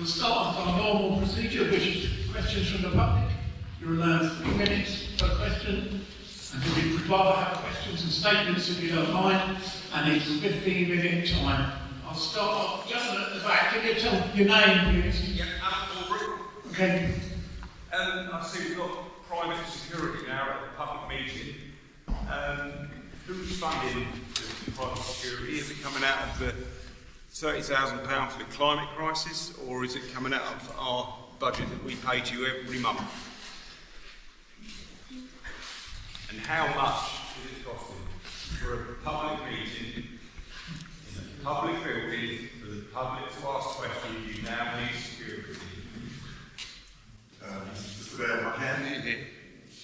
We'll start with our normal procedure, which is questions from the public. You're allowed 3 minutes per question, and if you'd rather have questions and statements if you don't mind, and it's 15-minute time. I'll start off, gentleman at the back. Can you tell your name, please? Yeah, Alan Albrecht. Okay. I see we've got private security now at a public meeting. Who's funding the private security? Is it coming out of the £30,000 for the climate crisis, or is it coming out of our budget that we pay to you every month? And how much is it costing for a public meeting in a public building for the public to ask questions? You now need security. Mr. Mayor, if I can.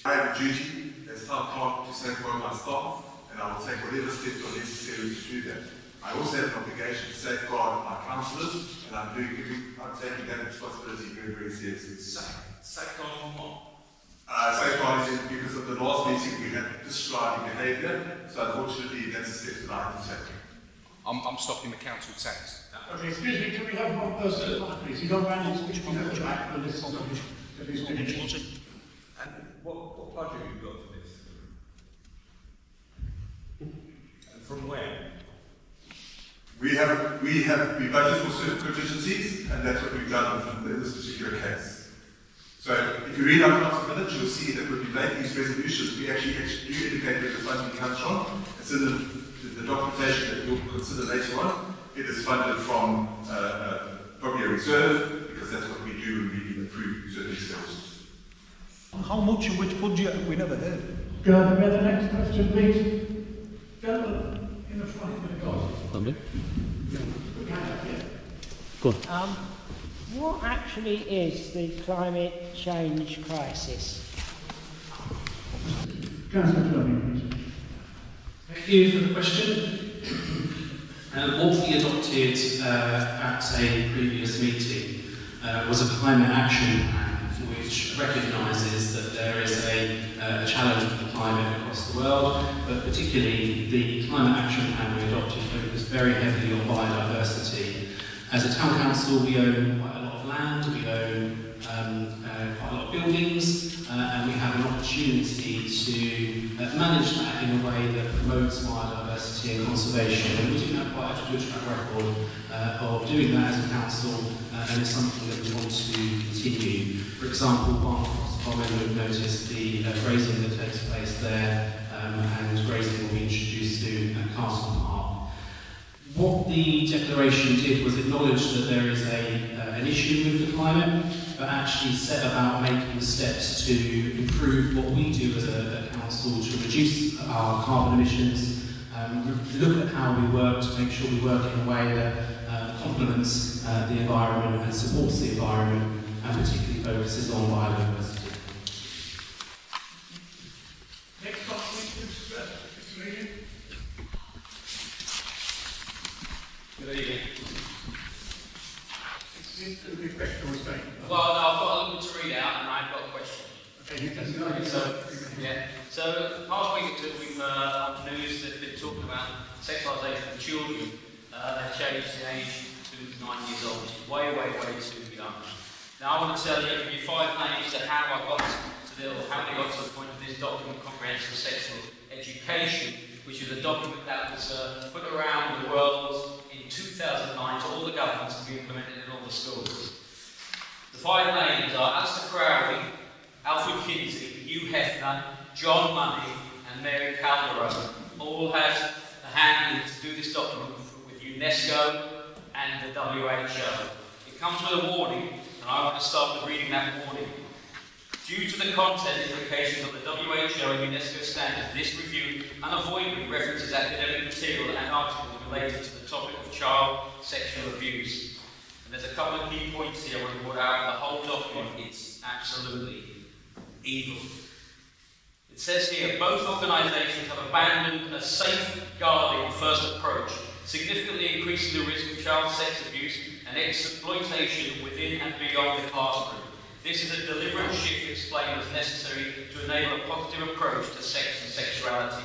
I have a duty as town clerk to safeguard my staff, and I will take whatever steps are necessary to do that. I also have an obligation to safeguard my councillors, and I'm taking that responsibility very, very seriously. Safeguard on what? Safeguarding because of the last meeting we had disregarding behaviour, so unfortunately that's a step that I have to take. I'm stopping the council tax. Okay, excuse me, can we have one person at the back, please? You don't run and speak on the back, but this is And what budget have you got for this? And from where? We budget for certain contingencies, and that's what we've done in this particular case. So if you read our council minutes, you'll see that when we make these resolutions, we actually do indicate where the funding comes from. It's in the documentation that you'll consider later on. It is funded from probably a reserve, because that's what we do when we approve certain expenses. How much in which budget have we never heard? Go on, the next question, please. Gentlemen in the front of the God. Lovely. Go on. What actually is the climate change crisis? Councillor Fleming, please. Thank you for the question. What we adopted at a previous meeting was a climate action plan which recognises that there is a challenge with the climate across the world, but particularly the climate action plan we adopted focused very heavily on biodiversity. As a town council, we own quite a lot of land, we own quite a lot of buildings, and we have an opportunity to manage that in a way that promotes biodiversity and conservation. And we do have quite a good track record of doing that as a council, and it's something that we want to continue. For example, Barncross Common, we've noticed the grazing that takes place there, and grazing will be introduced soon at Castle Park. What the declaration did was acknowledge that there is an issue with the climate, but actually set about making steps to improve what we do as a council to reduce our carbon emissions, look at how we work to make sure we work in a way that complements the environment and supports the environment, and particularly focuses on biodiversity. Next up, please, Mr. Meehan. Good evening. It's going to be a question or a statement. Well, no, I've got a little bit to read out and I've got a question. Okay, So last week we've on the news that they've talked about sexualisation of children. They've changed the age to 9 years old. Way too young. Now I want to tell you, I'll give you 5 names to how I got how we got to the point of this document, Comprehensive Sexual Education, which is a document that was put around the world in 2009 to all the governments to be implemented in all the schools. The 5 names are Alistair Crowley, Alfred Kinsey, Hugh Hefner, John Money and Mary Calderon. All had a hand in to do this document with UNESCO and the WHO. It comes with a warning, and I want to start with reading that warning. Due to the content implications of the WHO and UNESCO standards, this review unavoidably references academic material and articles related to the topic of child sexual abuse. And there's a couple of key points here I want to put out. The whole document, it's absolutely evil. It says here, both organisations have abandoned a safeguarding first approach, significantly increasing the risk of child sex abuse and exploitation within and beyond the classroom. This is a deliberate shift explained as necessary to enable a positive approach to sex and sexuality.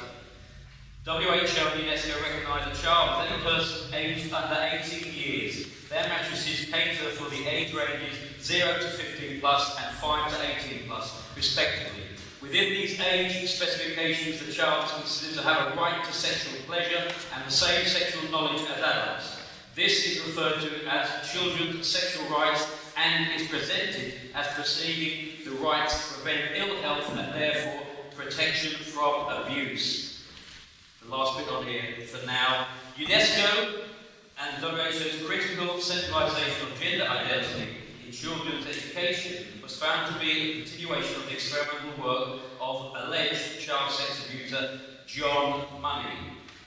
WHO and UNESCO recognise a child as any person aged under 18 years Their mattresses cater for the age ranges 0 to 15 plus and 5 to 18 plus, respectively. Within these age specifications, the child is considered to have a right to sexual pleasure and the same sexual knowledge as adults. This is referred to as children's sexual rights and is presented as perceiving the right to prevent ill health and therefore protection from abuse. The last bit on here for now. UNESCO and WHO's critical centralisation of gender identity in children's education was found to be a continuation of the experimental work of alleged child sex abuser John Money.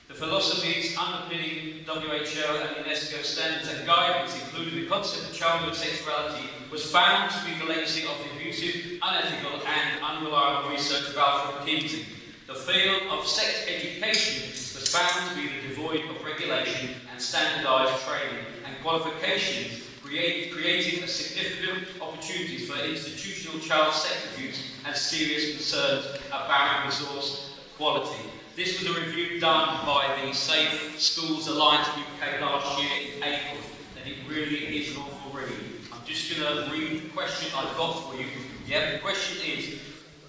The philosophies underpinning WHO and UNESCO standards and guidance, including the concept of childhood sexuality, was found to be the legacy of the abusive, unethical and unreliable research of Alfred Kinsey. The field of sex education was found to be devoid of regulation and standardised training and qualifications, creating a significant opportunities for institutional child sex abuse and serious concerns about resource quality. This was a review done by the Safe Schools Alliance UK last year in April, and it really is an awful read. I'm just going to read the question I've got for you. Yeah, the question is,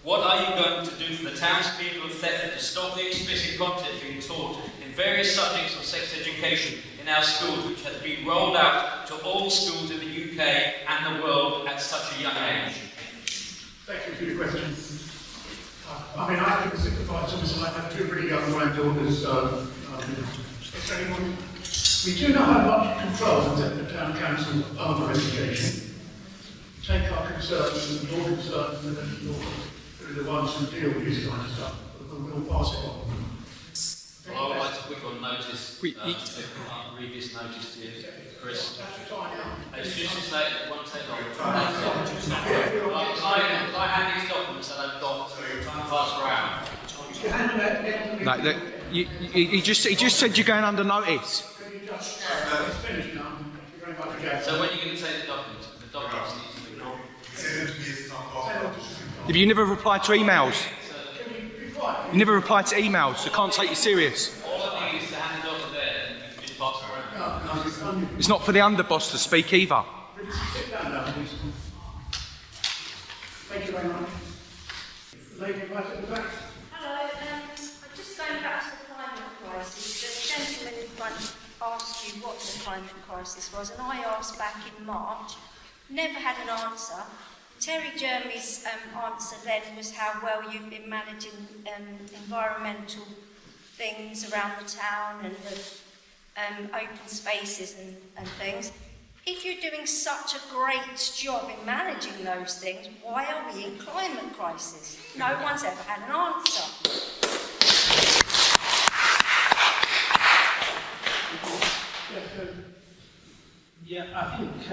what are you going to do for the townspeople of Thetford to stop the explicit content being taught in various subjects of sex education in our schools, which has been rolled out to all schools in the UK and the world at such a young age? Thank you for your question. I mean, I can sympathise with this. I have two really young granddaughters. We do not have much control of the Town Council over education. Take our concerns and your concerns, and then you're the ones who deal with this kind of stuff. We'll pass it on. Well, I would like to put on notice, read this notice to you, Chris. It's just to say it won't take long. I hand these documents that I've got to pass around. No, he just said you're going under notice. So when are you going to take the documents? The documents need to be If you never replied to emails. You never replied to emails, I can't take you serious. all I need is to hand it over there and you can just pass it around. It's not for the underboss to speak either. Sit down now, please. Thank you very much. Lady right at the back. Hello, I'm just going back to the climate crisis. The gentleman in front asked you what the climate crisis was, and I asked back in March, never had an answer. Terry Jeremy's answer then was how well you've been managing environmental things around the town and the open spaces and things. If you're doing such a great job in managing those things, why are we in climate crisis? No one's ever had an answer. Yeah, I think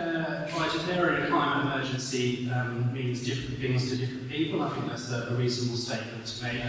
by declaring a climate emergency means different things to different people. I think that's a reasonable statement to make.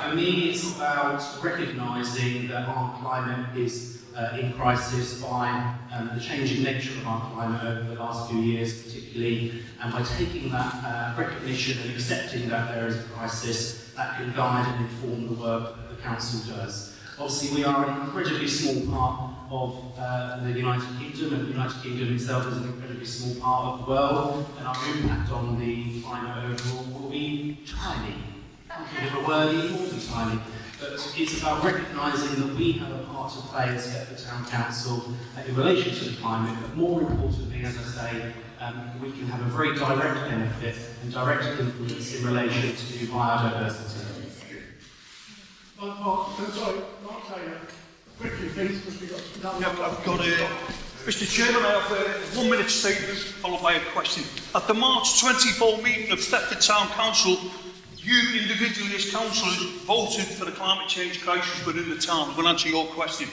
For me, it's about recognising that our climate is in crisis by the changing nature of our climate over the last few years, particularly, and by taking that recognition and accepting that there is a crisis, that can guide and inform the work that the Council does. Obviously, we are an incredibly small part of the United Kingdom, and the United Kingdom itself is an incredibly small part of the world, and our impact on the climate overall will be tiny. If a word, even more than tiny. But it's about recognising that we have a part to play as Thetford Town Council in relation to the climate, but more importantly, as I say, we can have a very direct benefit and direct influence in relation to biodiversity. Mark Taylor, quickly please, because we've got I've got Mr. Chairman, I have a 1 minute statement followed by a question. At the March 24 meeting of Thetford Town Council, you individually as councillors voted for the climate change crisis within the town. I'm going to answer your question.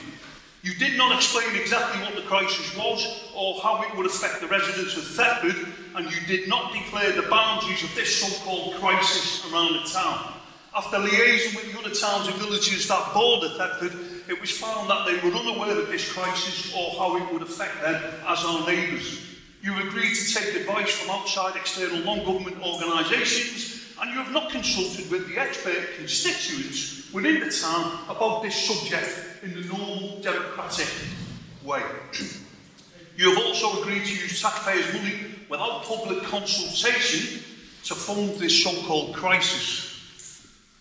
You did not explain exactly what the crisis was or how it would affect the residents of Thetford, and you did not declare the boundaries of this so-called crisis around the town. After liaising with the other towns and villages that border Thetford, it was found that they were unaware of this crisis or how it would affect them as our neighbours. You agreed to take advice from outside external non-government organisations, and you have not consulted with the expert constituents within the town about this subject in the normal democratic way. You have also agreed to use taxpayers' money without public consultation to fund this so-called crisis.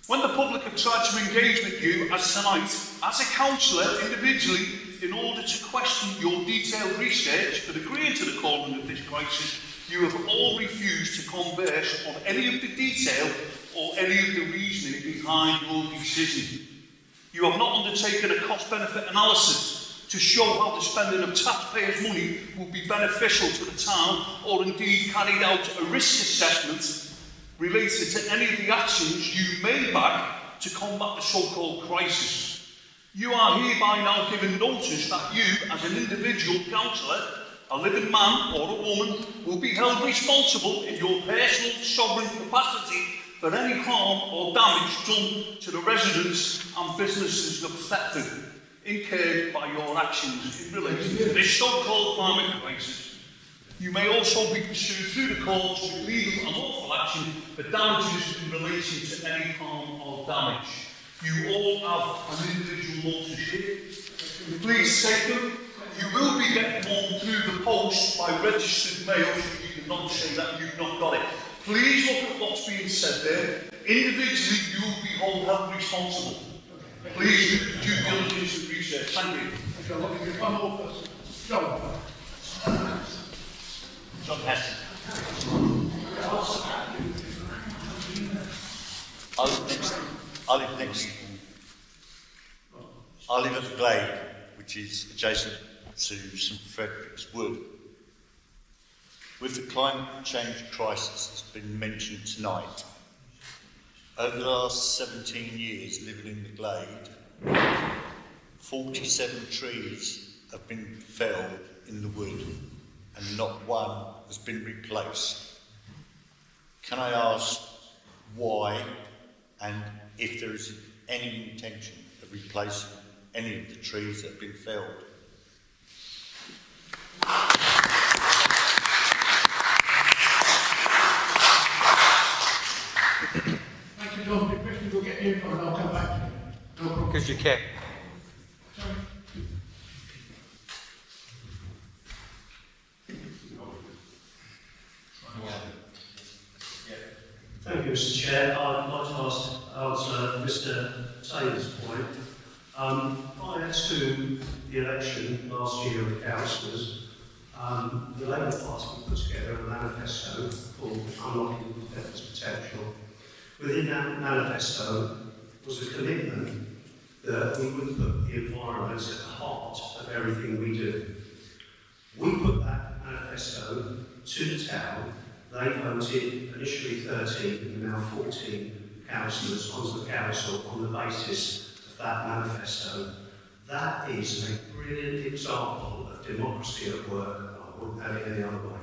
When the public have tried to engage with you as tonight, as a councillor individually, in order to question your detailed research for agreeing to the calling of this crisis, you have all refused to converse on any of the detail or any of the reasoning behind your decision. You have not undertaken a cost-benefit analysis to show how the spending of taxpayers' money will be beneficial to the town, or indeed carried out a risk assessment related to any of the actions you may back to combat the so-called crisis. You are hereby now given notice that you, as an individual councillor, a living man or a woman, will be held responsible in your personal sovereign capacity for any harm or damage done to the residents and businesses of Thetford incurred by your actions in relation to this so-called climate crisis. You may also be pursued through the courts with legal and lawful action for damages in relation to any harm or damage. You all have an individual notice here. Please take them. You will be getting one through the post by registered mail, so you cannot say that you've not got it. Please look at what's being said there. Individually, you will be held responsible. Please do due diligence and research. Thank you. Okay, I'll give you one more person. John. John Heston. I live at the Glade, which is adjacent to St Frederick's Wood. With the climate change crisis that's been mentioned tonight, over the last 17 years living in the Glade, 47 trees have been felled in the wood and not one has been replaced. Can I ask why, and if there is any intention of replacing any of the trees that have been felled? Thank you, John. The question will get the info and I'll come back to you. No problem. Because you can. Sorry. Thank you, Mr. Chair. I'd like to answer Mr. Taylor's point. Prior to the election last year of the councillors, the Labour Party put together a manifesto called Unlocking Thetford's Potential. Within that manifesto was a commitment that we would put the environment at the heart of everything we do. We put that manifesto to the town. They voted initially 13 and now 14 councillors onto the council on the basis of that manifesto. That is a brilliant example of democracy at work. I wouldn't have it any other way.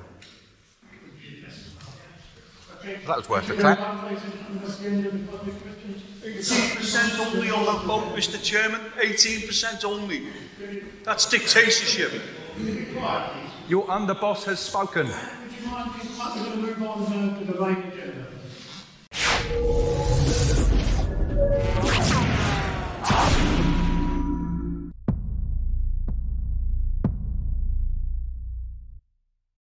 That was worth a clap. 18% only on that vote, Mr. Chairman. 18% only. That's dictatorship. Your underboss has spoken. Would you mind being quiet? We're going to move on now to the main agenda.